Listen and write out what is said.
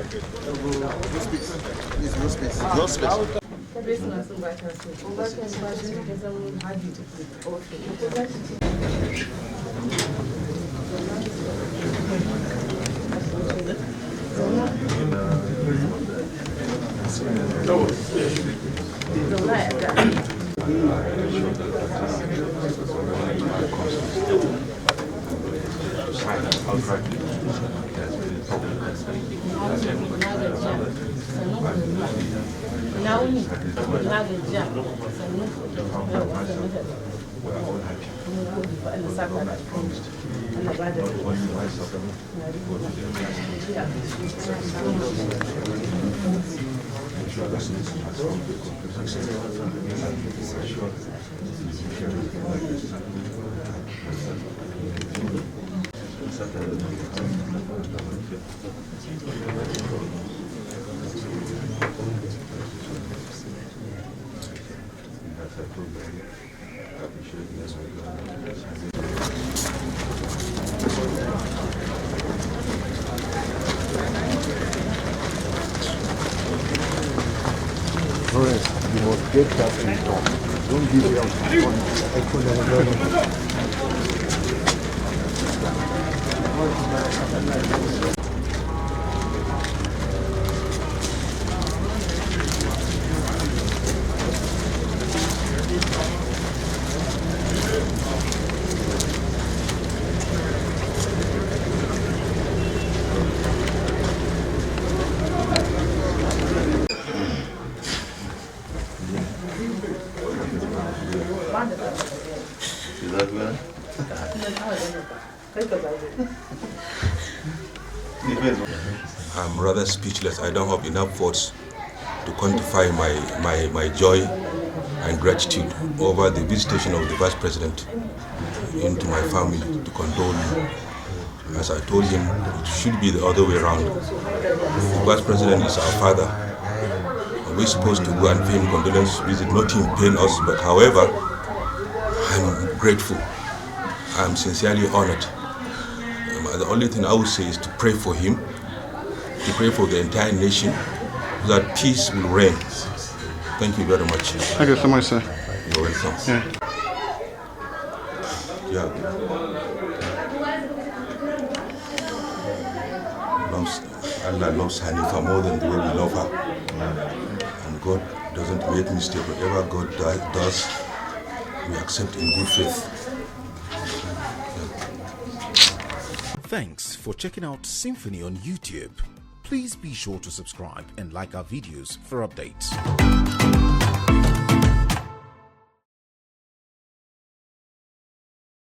No space. No space. You must get that thing done. Don't give me I'm rather speechless. I don't have enough words to quantify my joy and gratitude over the visitation of the Vice President into my family to condole me. As I told him, it should be the other way around. The Vice President is our father. We're supposed to go and pay him condolence visit, not him paying us, but however, I'm grateful. I'm sincerely honored. The only thing I would say is to pray for him, to pray for the entire nation, so that peace will reign. Thank you very much. Thank you so much, sir. You're welcome. Yeah. Allah loves Hanifa more than the way we love her. And God doesn't make mistakes. Whatever God does, we accept in good faith. Thanks for checking out Symphony on YouTube. Please be sure to subscribe and like our videos for updates.